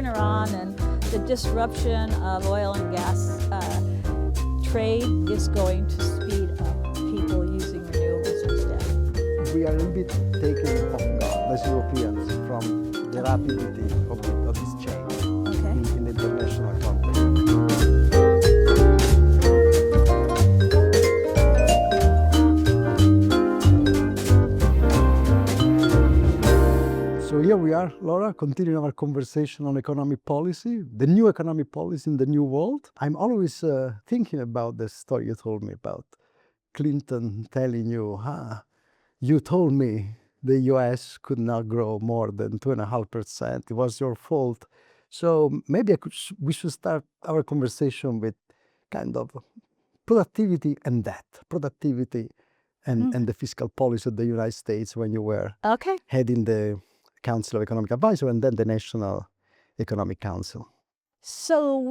turn around and the disruption of oil and gas trade is going to speed up people using renewables instead. We are a little bit taken off guard as Europeans from the rapidity of this change in the international context. So here we are, Laura, continuing our conversation on economic policy, the new economic policy in the new world. I'm always thinking about the story you told me about Clinton telling you, you told me the US could not grow more than 2.5%. It was your fault. So maybe we should start our conversation with kind of productivity and debt, productivity and the fiscal policy of the United States when you were heading the Council of Economic Advisors and then the National Economic Council. So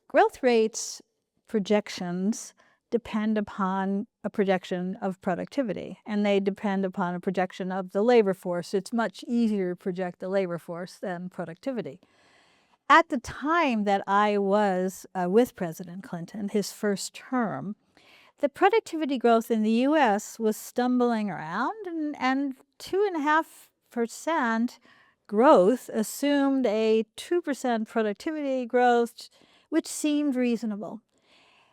growth rates projections depend upon a projection of productivity, and they depend upon a projection of the labor force. It's much easier to project the labor force than productivity. At the time that I was with President Clinton, his first term, the productivity growth in the US was stumbling around, and 2.5% growth assumed a 2% productivity growth, which seemed reasonable.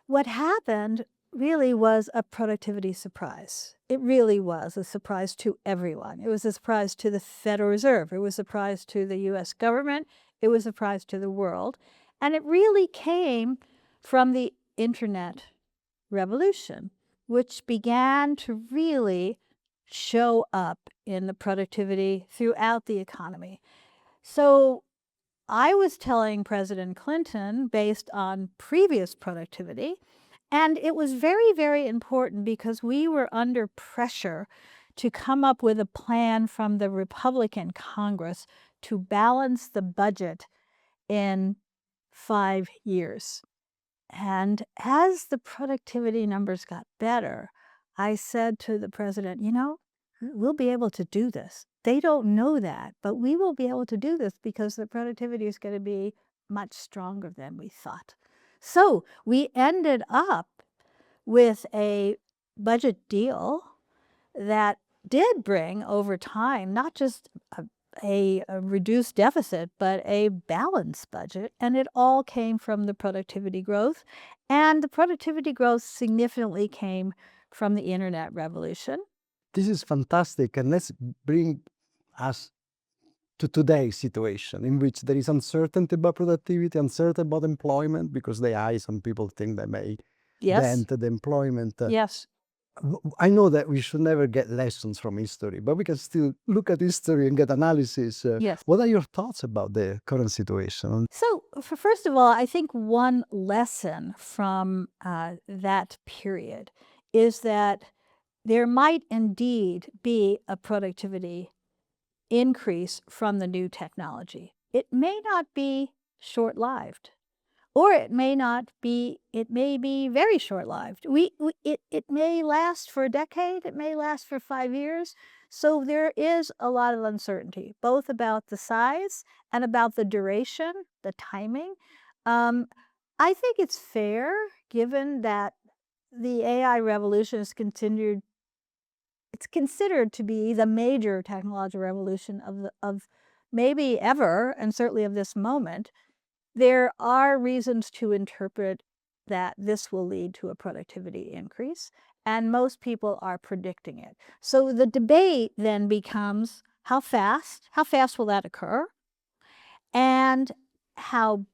What happened really was a productivity surprise. It really was a surprise to everyone. It was a surprise to the Federal Reserve. It was a surprise to the US government. It was a surprise to the world. And it really came from the internet revolution, which began to really show up in the productivity throughout the economy. So I was telling President Clinton, based on previous productivity, and it was very, very important because we were under pressure to come up with a plan from the Republican Congress to balance the budget in 5 years. And as the productivity numbers got better, I said to the president, we'll be able to do this. They don't know that, but we will be able to do this because the productivity is going to be much stronger than we thought. So we ended up with a budget deal that did bring over time not just a reduced deficit, but a balanced budget. And it all came from the productivity growth. And the productivity growth significantly came from the internet revolution. This is fantastic. And let's bring us to today's situation in which there is uncertainty about productivity, uncertainty about employment, because the AI, some people think they may dent the employment. Yes. I know that we should never get lessons from history, but we can still look at history and get analysis. Yes. What are your thoughts about the current situation? So, first of all, I think one lesson from that period is that there might indeed be a productivity increase from the new technology. It may not be short-lived, or it may be very short-lived. It may last for a decade, it may last for 5 years. So there is a lot of uncertainty, both about the size and about the duration, the timing. I think it's fair, given that the AI revolution is it's considered to be the major technological revolution of maybe ever, and certainly of this moment. There are reasons to interpret that this will lead to a productivity increase, and most people are predicting it. So the debate then becomes how fast will that occur, and how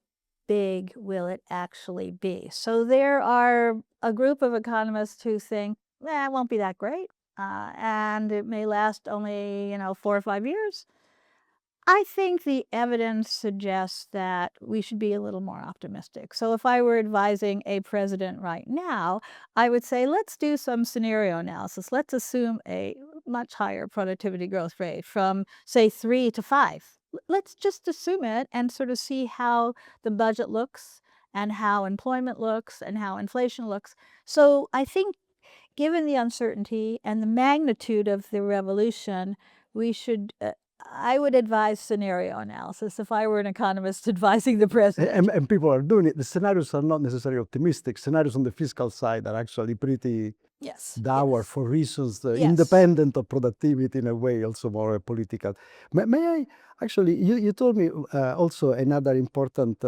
big will it actually be? So there are a group of economists who think, it won't be that great, and it may last only 4 or 5 years. I think the evidence suggests that we should be a little more optimistic. So if I were advising a president right now, I would say, let's do some scenario analysis. Let's assume a much higher productivity growth rate from, say, 3 to 5. Let's just assume it and sort of see how the budget looks and how employment looks and how inflation looks. So I think given the uncertainty and the magnitude of the revolution, we should I would advise scenario analysis if I were an economist advising the president. And people are doing it. The scenarios are not necessarily optimistic. Scenarios on the fiscal side are actually pretty Yes. dour Yes. for reasons Yes. independent of productivity in a way, also more political. May I, actually, you told me also another important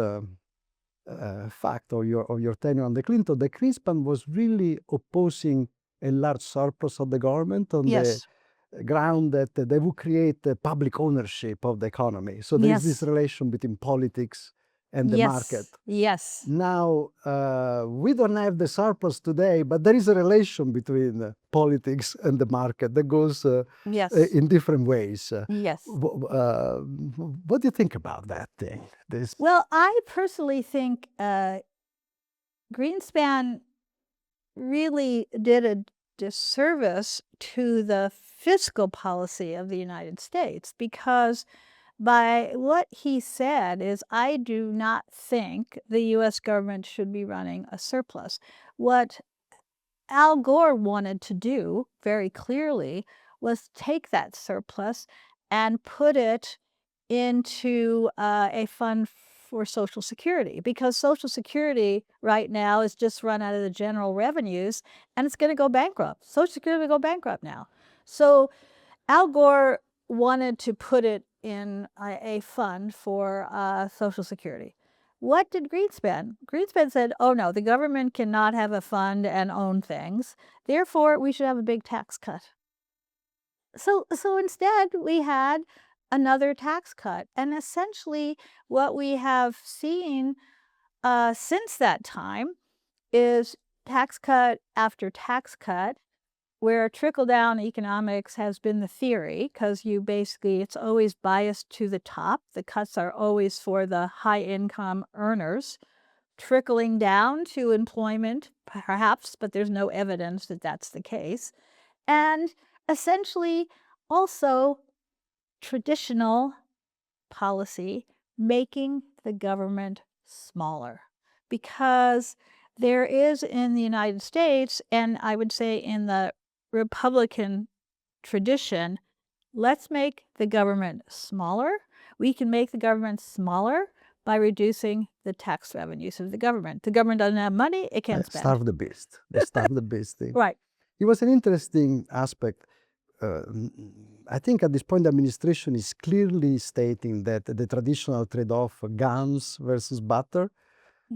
fact of your tenure under Clinton, that Greenspan was really opposing a large surplus of the government on Yes. the ground that they would create public ownership of the economy. So there is this Yes. relation between politics and the Yes. market. Yes. Now, we don't have the surplus today, but there is a relation between politics and the market that goes Yes. in different ways. Yes. What do you think about that thing? Well, I personally think Greenspan really did a disservice to the fiscal policy of the United States, because by what he said is, I do not think the U.S. government should be running a surplus. What Al Gore wanted to do very clearly was take that surplus and put it into a fund for Social Security, because Social Security right now is just run out of the general revenues, and it's going to go bankrupt. Social Security will go bankrupt now. So Al Gore wanted to put it in a fund for Social Security. What did Greenspan? Greenspan said, oh no, the government cannot have a fund and own things. Therefore, we should have a big tax cut. So instead, we had another tax cut. And essentially, what we have seen since that time is tax cut after tax cut, where trickle-down economics has been the theory, because it's always biased to the top. The cuts are always for the high-income earners, trickling down to employment, perhaps, but there's no evidence that that's the case. And essentially, also traditional policy, making the government smaller, because there is in the United States, and I would say in the Republican tradition, let's make the government smaller. We can make the government smaller by reducing the tax revenues of the government. The government doesn't have money, it can't spend. Starve the beast. They starve the beast thing. Right. It was an interesting aspect. I think at this point, the administration is clearly stating that the traditional trade-off, guns versus butter,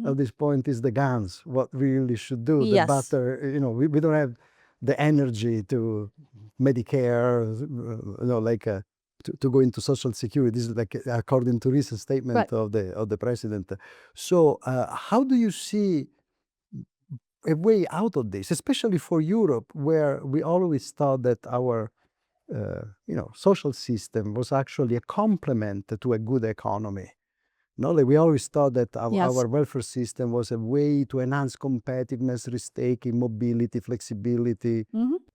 at this point is the guns, what we really should do. Yes. The butter, we don't have the energy to Medicare, to go into Social Security. This is like according to recent statement of the president. So how do you see a way out of this, especially for Europe, where we always thought that our social system was actually a complement to a good economy? Like we always thought that our welfare system was a way to enhance competitiveness, risk-taking, mobility, flexibility.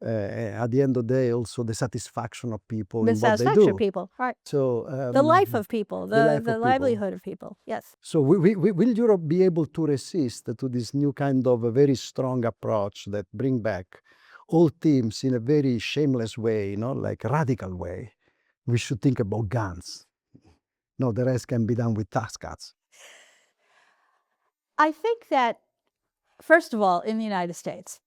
At the end of the day, also the satisfaction of people in what they do. The satisfaction of people, right. So the life of people, the livelihood of people, yes. So will Europe be able to resist to this new kind of a very strong approach that bring back all teams in a very shameless way, like radical way? We should think about guns. No, the rest can be done with tax cuts. I think that, first of all, in the United States,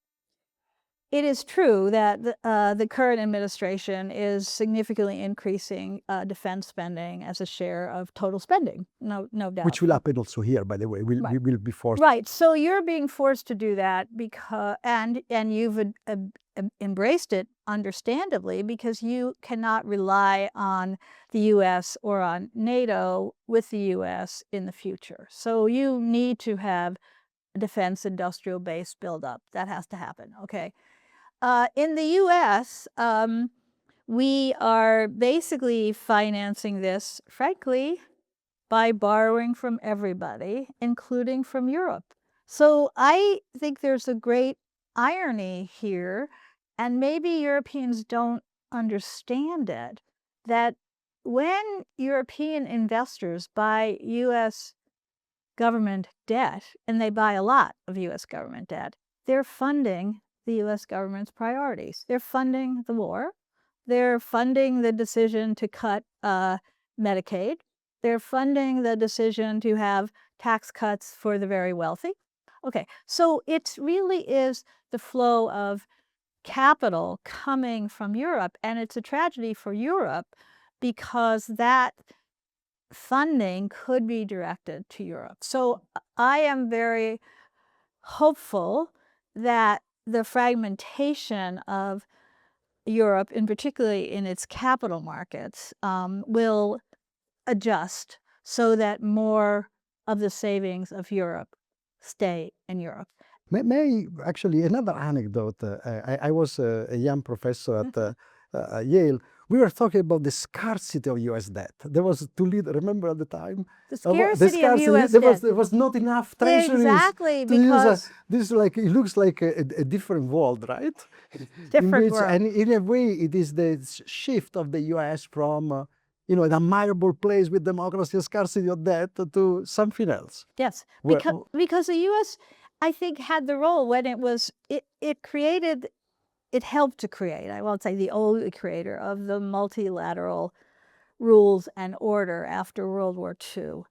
it is true that the current administration is significantly increasing defense spending as a share of total spending, no doubt. Which will happen also here, by the way. We will be forced. Right. So you're being forced to do that because, and you've embraced it understandably, because you cannot rely on the U.S. or on NATO with the U.S. in the future. So you need to have a defense industrial base buildup. That has to happen. Okay. In the U.S., we are basically financing this, frankly, by borrowing from everybody, including from Europe. So I think there's a great irony here, and maybe Europeans don't understand it, that when European investors buy U.S. government debt, and they buy a lot of U.S. government debt, they're funding the U.S. government's priorities. They're funding the war. They're funding the decision to cut Medicaid. They're funding the decision to have tax cuts for the very wealthy. Okay, so it really is the flow of capital coming from Europe, and it's a tragedy for Europe because that funding could be directed to Europe. So I am very hopeful that the fragmentation of Europe, in particularly in its capital markets, will adjust so that more of the savings of Europe stay in Europe. May actually another anecdote. I was a young professor at Yale. We were talking about the scarcity of U.S. debt. There was to lead. Remember at the time The scarcity of U.S. There debt. was not enough treasuries. Exactly, to use because this like it looks like a different world, right? different world. And in a way, it is the shift of the U.S. from an admirable place with democracy and scarcity of debt to something else. Yes, because the U.S. I think had the role when it helped to create, I won't say the only creator of the multilateral rules and order after World War II.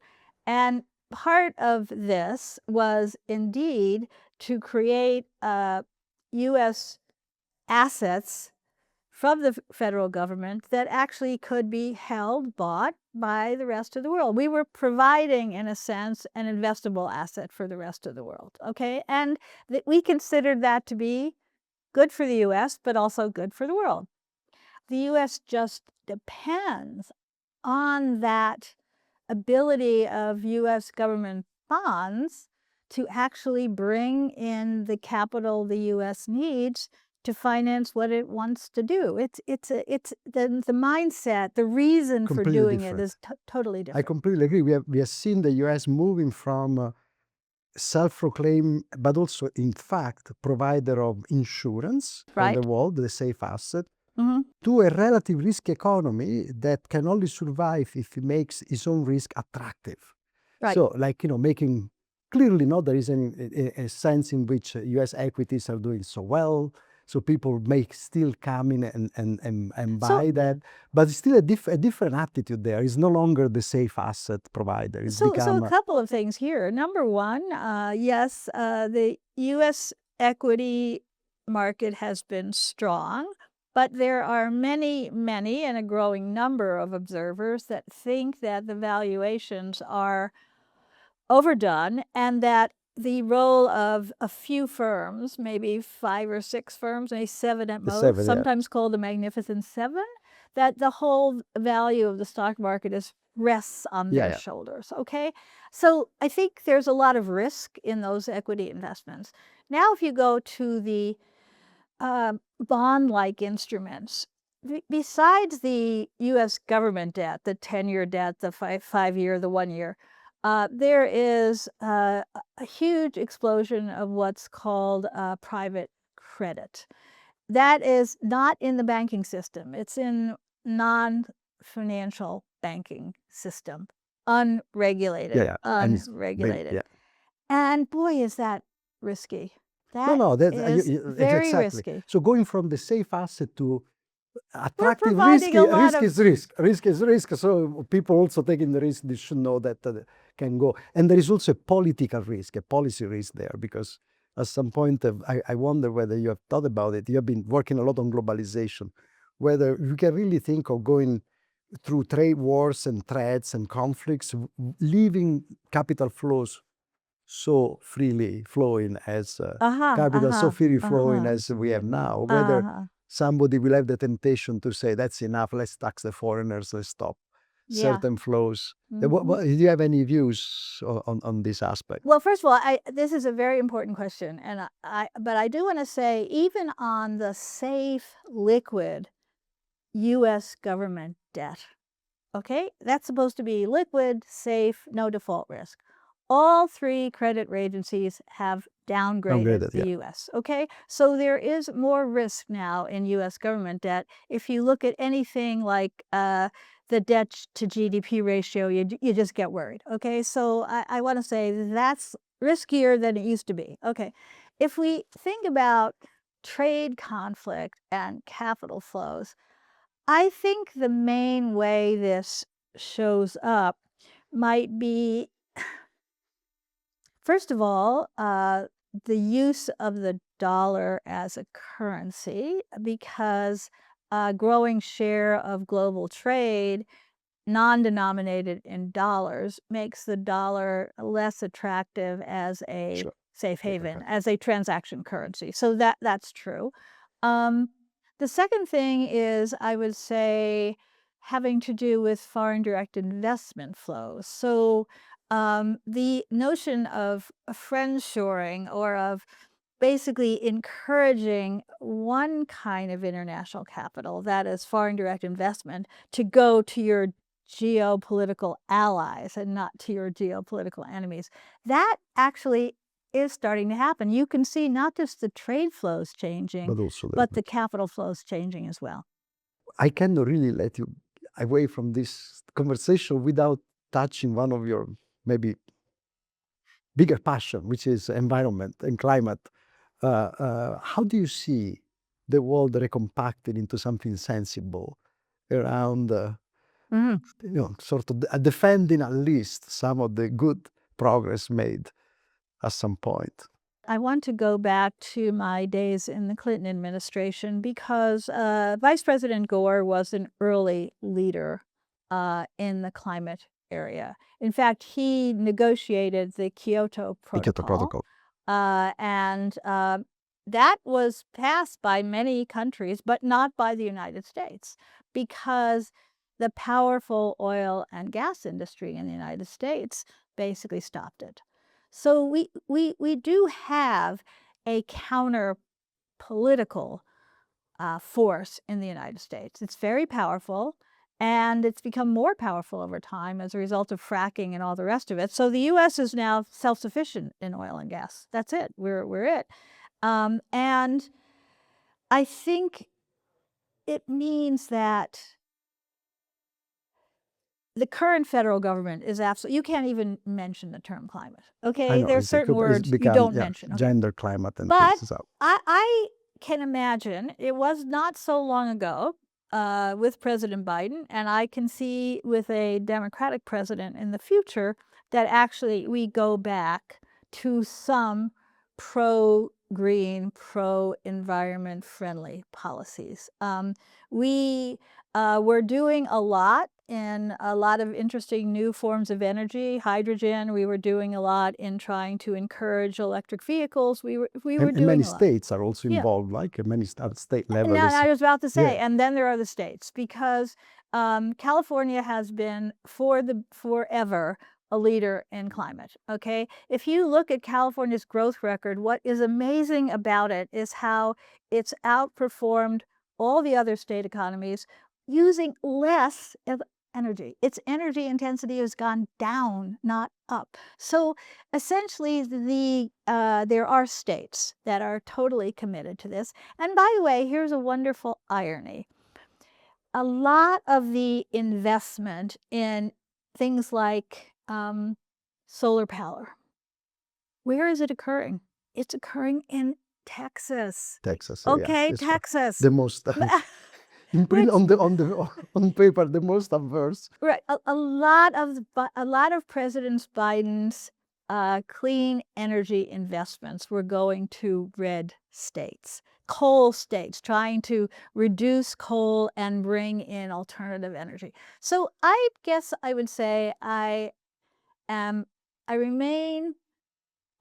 And part of this was indeed to create U.S. assets from the federal government that actually could be bought by the rest of the world. We were providing, in a sense, an investable asset for the rest of the world, okay? And we considered that to be good for the U.S., but also good for the world. The U.S. just depends on that ability of U.S. government bonds to actually bring in the capital the U.S. needs to finance what it wants to do. It's the mindset, the reason for doing it is totally different. I completely agree. We have seen the U.S. moving from self-proclaimed, but also in fact provider of insurance for the world, the safe asset, to a relative risk economy that can only survive if it makes its own risk attractive. Right. So, making clearly there is a sense in which U.S. equities are doing so well. So people may still come in and buy that, but it's still a different attitude there. It's no longer the safe asset provider. It's so a couple of things here. Number one, yes, the U.S. equity market has been strong, but there are many, and a growing number of observers that think that the valuations are overdone and that the role of a few firms, maybe 5 or 6 firms, maybe 7 at most, sometimes called the Magnificent Seven, that the whole value of the stock market rests on their shoulders, okay? So I think there's a lot of risk in those equity investments. Now, if you go to the bond-like instruments, besides the U.S. government debt, the 10-year debt, the 5-year, the 1-year, there is a huge explosion of what's called private credit. That is not in the banking system. It's in non-financial banking system, unregulated, unregulated. And boy, is that risky. That is very risky. So going from the safe asset to attractive risk is risk. Risk is risk. So people also taking the risk, they should know that can go. And there is also a political risk, a policy risk there, because at some point, I wonder whether you have thought about it. You have been working a lot on globalization, whether you can really think of going through trade wars and threats and conflicts, leaving capital flows so freely flowing as capital so freely flowing as we have now, whether somebody will have the temptation to say, that's enough, let's tax the foreigners, let's stop certain flows. Do you have any views on this aspect? Well, first of all, this is a very important question, but I do want to say, even on the safe, liquid U.S. government debt, okay, that's supposed to be liquid, safe, no default risk. All 3 credit agencies have downgraded the U.S., okay? So there is more risk now in U.S. government debt. If you look at anything like the debt to GDP ratio, you just get worried, okay? So I want to say that's riskier than it used to be, okay? If we think about trade conflict and capital flows, I think the main way this shows up might be, first of all, the use of the dollar as a currency, because a growing share of global trade, non-denominated in dollars, makes the dollar less attractive as a Sure. safe Yeah, haven, okay. as a transaction currency. So that's true. The second thing is, I would say, having to do with foreign direct investment flows. So the notion of friendshoring, or of basically encouraging one kind of international capital, that is foreign direct investment, to go to your geopolitical allies and not to your geopolitical enemies. That actually is starting to happen. You can see not just the trade flows changing, But also but the capital flows changing as well. I cannot really let you away from this conversation without touching one of your maybe bigger passion, which is environment and climate. How do you see the world recompacted into something sensible around, sort of defending at least some of the good progress made at some point? I want to go back to my days in the Clinton administration, because Vice President Gore was an early leader in the climate area. In fact, he negotiated the Kyoto The Kyoto Protocol, Protocol. and that was passed by many countries, but not by the United States, because the powerful oil and gas industry in the United States basically stopped it. So we do have a counter political force in the United States. It's very powerful, and it's become more powerful over time as a result of fracking and all the rest of it. So the U.S. is now self-sufficient in oil and gas. That's it. We're it. And I think it means that the current federal government is absolutely, you can't even mention the term climate, I okay? know There are it's certain words you become, don't mention, okay? gender, climate, and But things. So I can imagine, it was not so long ago with President Biden, and I can see with a Democratic president in the future, that actually we go back to some pro-green, pro-environment friendly policies. We We're doing a lot in a lot of interesting new forms of energy. Hydrogen, we were doing a lot in trying to encourage electric vehicles. We were and doing many a lot. states are also Yeah. involved, like many at state level. Now, I was about to say, Yeah. and then there are the states, because California has been forever a leader in climate, okay? If you look at California's growth record, what is amazing about it is how it's outperformed all the other state economies using less of energy. Its energy intensity has gone down, not up. So essentially, there are states that are totally committed to this. And by the way, here's a wonderful irony. A lot of the investment in things like solar power, where is it occurring? It's occurring in Texas. Texas. Okay, Yes, Texas. the most Which, on paper the most adverse. right, a lot of President Biden's clean energy investments were going to red states, coal states, trying to reduce coal and bring in alternative energy. So I guess I would say I remain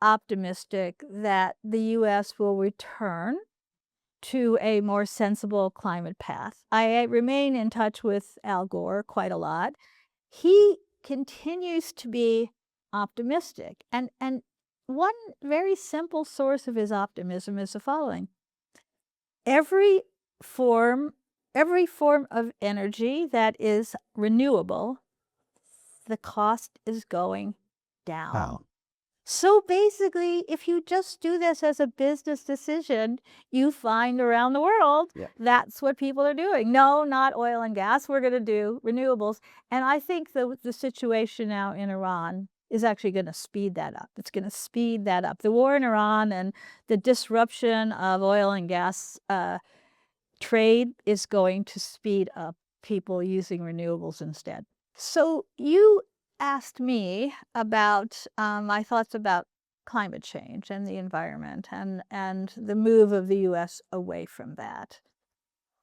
optimistic that the U.S. will return to a more sensible climate path. I remain in touch with Al Gore quite a lot. He continues to be optimistic. And one very simple source of his optimism is the following. Every form of energy that is renewable, the cost is going down. Wow. So basically, if you just do this as a business decision, you find around the world, that's what people are doing. No, not oil and gas. We're going to do renewables. And I think the situation now in Iran is actually going to speed that up. It's going to speed that up. The war in Iran and the disruption of oil and gas trade is going to speed up people using renewables instead. So you asked me about my thoughts about climate change and the environment and the move of the U.S. away from that.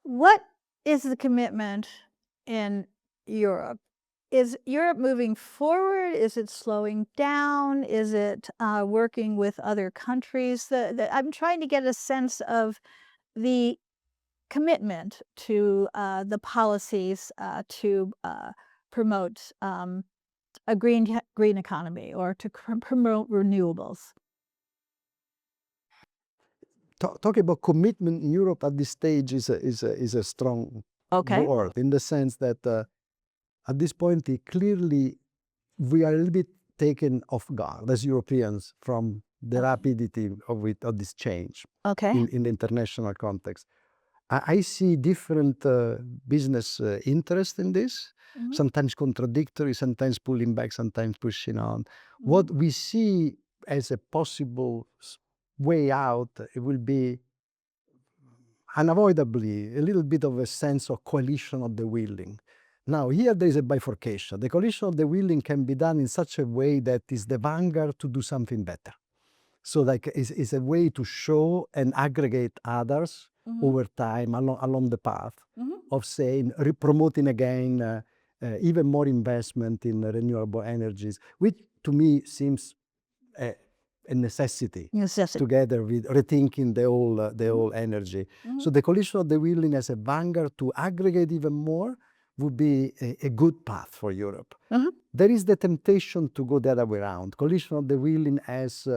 What is the commitment in Europe? Is Europe moving forward? Is it slowing down? Is it working with other countries? I'm trying to get a sense of the commitment to the policies to promote a green economy or to promote renewables. Talking about commitment in Europe at this stage is a strong word, in the sense that at this point, clearly, we are a little bit taken off guard as Europeans from the rapidity of this change in the international context. I see different business interest in this, sometimes contradictory, sometimes pulling back, sometimes pushing on. What we see as a possible way out, it will be unavoidably a little bit of a sense of coalition of the willing. Now, here there is a bifurcation. The coalition of the willing can be done in such a way that is the vanguard to do something better. So like is a way to show and aggregate others over time along the path of saying, promoting again even more investment in renewable energies, which to me seems a necessity, together with rethinking the whole energy. So the coalition of the willing as a vanguard to aggregate even more would be a good path for Europe. There is the temptation to go the other way around. Coalition of the willing as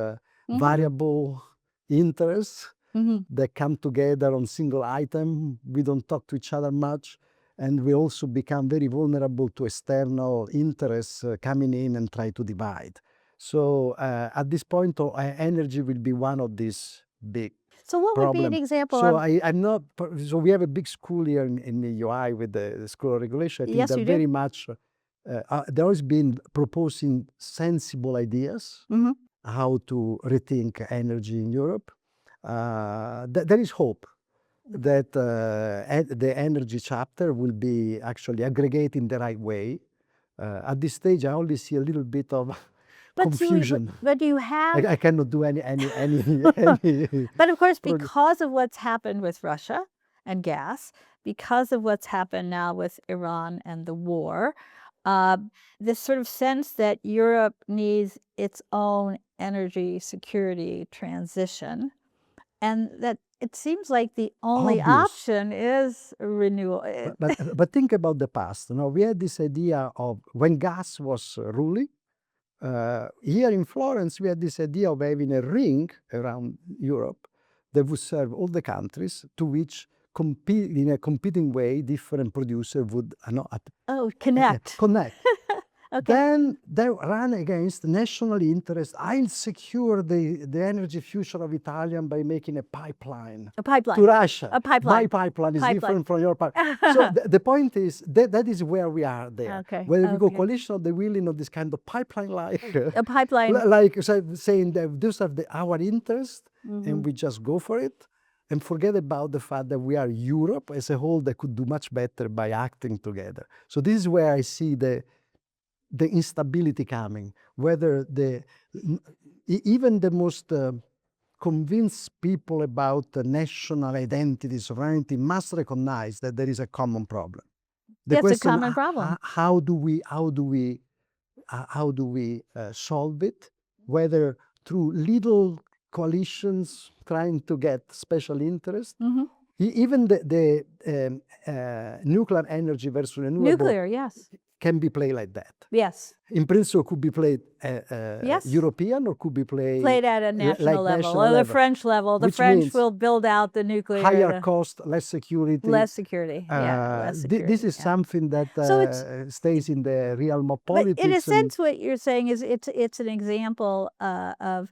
variable interests that come together on single item. We don't talk to each other much, and we also become very vulnerable to external interests coming in and try to divide. So at this point, energy will be one of these big So what would be an example so of... I'm not, so we have a big school here in the EUI with the School of Regulation. I think they're very much, they've always been proposing sensible ideas how to rethink energy in Europe. There is hope that the energy chapter will be actually aggregating the right way. At this stage, I only see a little bit of confusion. But you have... I cannot do any But of course, because of what's happened with Russia and gas, because of what's happened now with Iran and the war, this sort of sense that Europe needs its own energy security transition, and that it seems like the only option is renewal. But think about the past. We had this idea of when gas was ruling. Here in Florence, we had this idea of having a ring around Europe that would serve all the countries, to which in a competing way, different producers would connect. Then they run against national interest. I'll secure the energy future of Italian by making a pipeline to Russia. My pipeline is different from your pipeline. So the point is that is where we are there. Whether we go coalition of the willing of this kind of pipeline, like a pipeline, like saying that those are our interests, and we just go for it, and forget about the fact that we are Europe as a whole that could do much better by acting together. So this is where I see the instability coming, whether even the most convinced people about national identity, sovereignty, must recognize that there is a common problem. The question, a common problem. How do we solve it? Whether through little coalitions trying to get special interest, even the nuclear energy versus renewable can be played like that. Yes. In principle, could be played European, or could be played at a national level, or the French level. The French will build out the nuclear. Higher cost, less security. Less security, less security. This is something that stays in the realm of politics. But in a sense, what you're saying is it's an example of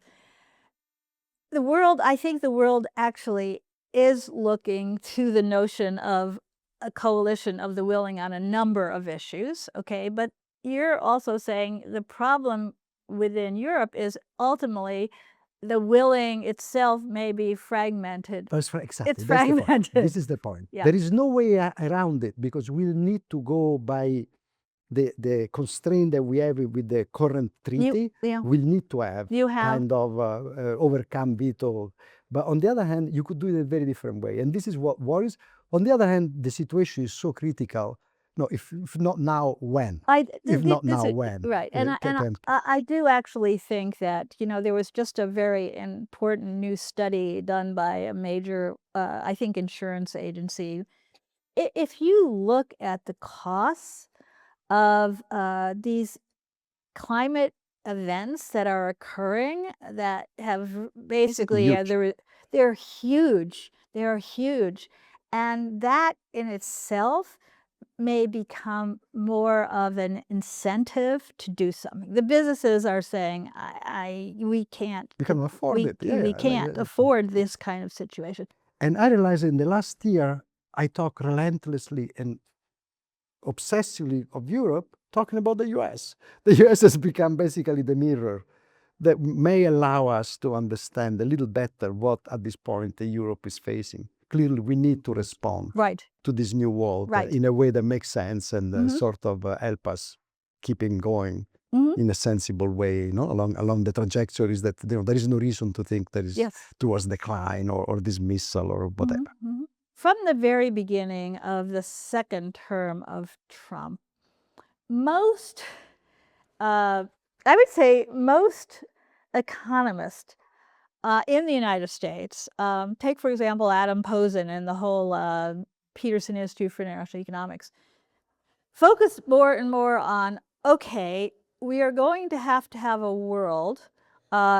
the world. I think the world actually is looking to the notion of a coalition of the willing on a number of issues, but you're also saying the problem within Europe is ultimately the willing itself may be fragmented. Exactly. It's That's the point. fragmented. This is the point. Yeah. There is no way around it, because we'll need to go by the constraint that we have with the current treaty. We'll need to have kind of overcome veto. But on the other hand, you could do it a very different way. And this is what worries. On the other hand, the situation is so critical. No, if not now, when? If not now, when? Right. And I do actually think that, there was just a very important new study done by a major, I think, insurance agency. If you look at the costs of these climate events that are occurring that have basically, they're huge. They're huge. And that in itself may become more of an incentive to do something. The businesses are saying, we can't. We can afford it. We can't afford this kind of situation. And I realized in the last year, I talk relentlessly and obsessively of Europe, talking about the US. The US has become basically the mirror that may allow us to understand a little better what at this point Europe is facing. Clearly, we need to respond to this new world in a way that makes sense and sort of help us keeping going in a sensible way, along the trajectories that there is no reason to think that is towards decline or dismissal or whatever. From the very beginning of the second term of Trump, I would say most economists in the United States, take, for example, Adam Posen and the whole Peterson Institute for International Economics, focus more and more on, okay, we are going to have a world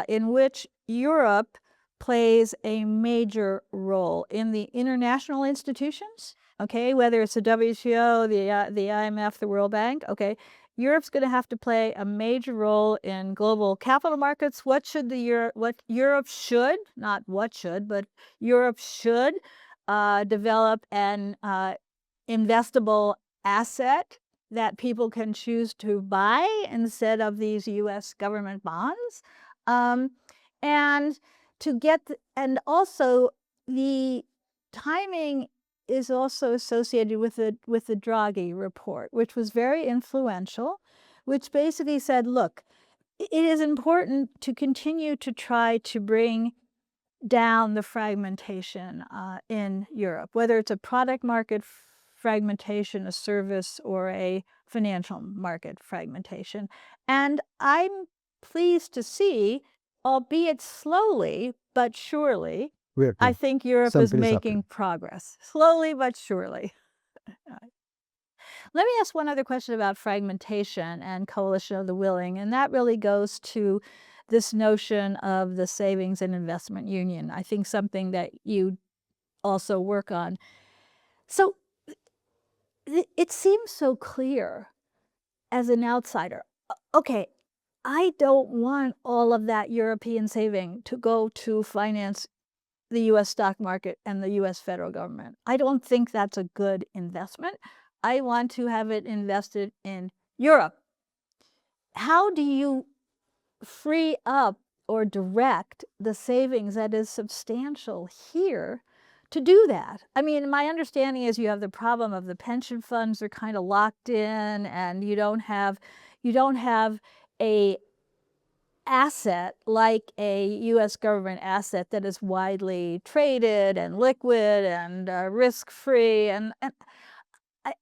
in which Europe plays a major role in the international institutions, okay, whether it's the WTO, the IMF, the World Bank, okay. Europe's going to have to play a major role in global capital markets. What Europe should, not what should, but Europe should develop an investable asset that people can choose to buy instead of these U.S. government bonds. And also the timing is also associated with the Draghi report, which was very influential, which basically said, look, it is important to continue to try to bring down the fragmentation in Europe, whether it's a product market fragmentation, a service, or a financial market fragmentation. And I'm pleased to see, albeit slowly but surely, I think Europe is making progress, slowly but surely. Let me ask one other question about fragmentation and coalition of the willing, and that really goes to this notion of the savings and investment union. I think something that you also work on. So it seems so clear as an outsider. Okay, I don't want all of that European saving to go to finance the U.S. stock market and the U.S. federal government. I don't think that's a good investment. I want to have it invested in Europe. How do you free up or direct the savings that is substantial here to do that? I mean, my understanding is you have the problem of the pension funds are kind of locked in, and you don't have a asset like a U.S. government asset that is widely traded and liquid and risk-free. And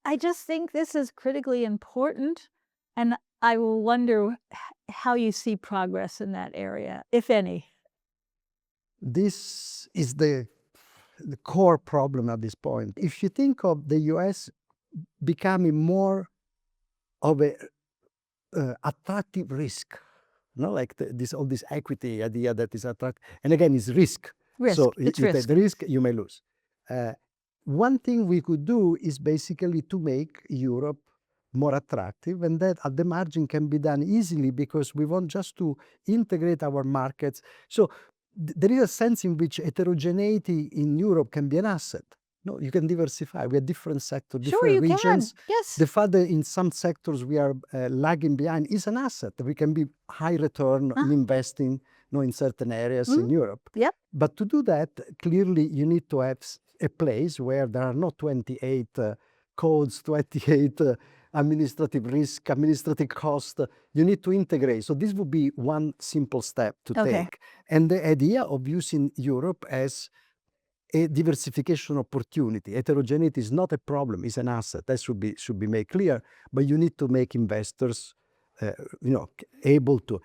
I just think this is critically important, and I will wonder how you see progress in that area, if any. This is the core problem at this point. If you think of the US becoming more of a attractive risk, like all this equity idea that is attractive, and again, it's risk. So it's you risk. take the risk, you may lose. One thing we could do is basically to make Europe more attractive, and that at the margin can be done easily because we want just to integrate our markets. So there is a sense in which heterogeneity in Europe can be an asset, No, you can diversify. We have different sectors, Sure, different you regions. can. Yes. The fact that in some sectors we are lagging behind is an asset. We can be high return in investing, in certain areas in Europe. Yep. But to do that, clearly you need to have a place where there are not 28 codes, 28 administrative risk, administrative cost. You need to integrate. So this would be one simple step to take. And the idea of using Europe as a diversification opportunity. Heterogeneity is not a problem, it's an asset. That should be made clear, but you need to make investors able to.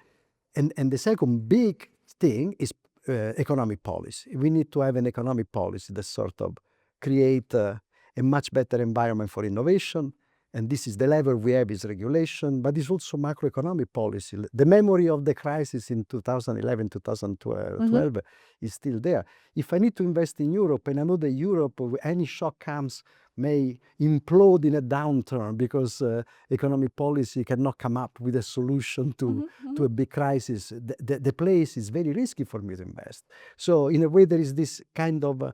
And the second big thing is economic policy. We need to have an economic policy that sort of create a much better environment for innovation. And this is the level we have is regulation, but it's also macroeconomic policy. The memory of the crisis in 2011, 2012 is still there. If I need to invest in Europe, and I know that Europe, when any shock comes, may implode in a downturn because economic policy cannot come up with a solution to a big crisis, the place is very risky for me to invest. So in a way, there is this kind of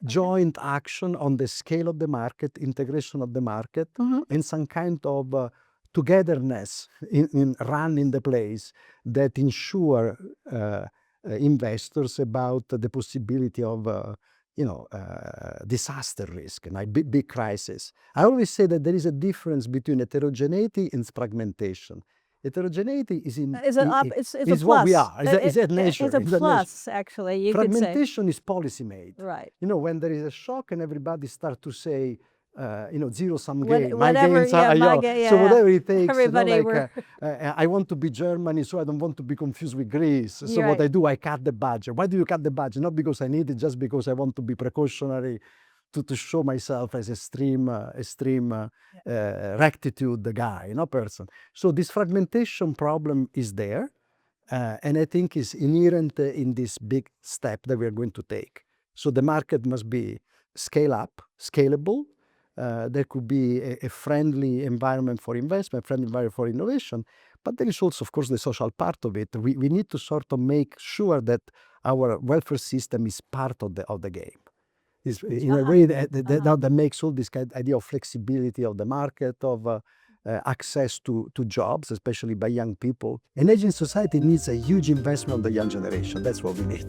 joint action on the scale of the market, integration of the market, and some kind of togetherness in running the place that ensure investors about the possibility of disaster risk and big crisis. I always say that there is a difference between heterogeneity and fragmentation. Heterogeneity is what we are. It's a nature. It's a plus, actually. You could say. Fragmentation is policy made. Right. When there is a shock and everybody starts to say, zero-sum game. My gains are so whatever it takes. Everybody I want to be Germany, so I don't want to be confused with Greece. So what I do, I cut the budget. Why do you cut the budget? Not because I need it, just because I want to be precautionary, to show myself as extreme rectitude guy, person. So this fragmentation problem is there, and I think is inherent in this big step that we are going to take. So the market must be scale up, scalable. There could be a friendly environment for investment, friendly environment for innovation, but there is also, of course, the social part of it. We need to sort of make sure that our welfare system is part of the game. In a way that makes all this kind of idea of flexibility of the market, of access to jobs, especially by young people. An aging society needs a huge investment of the young generation. That's what we need.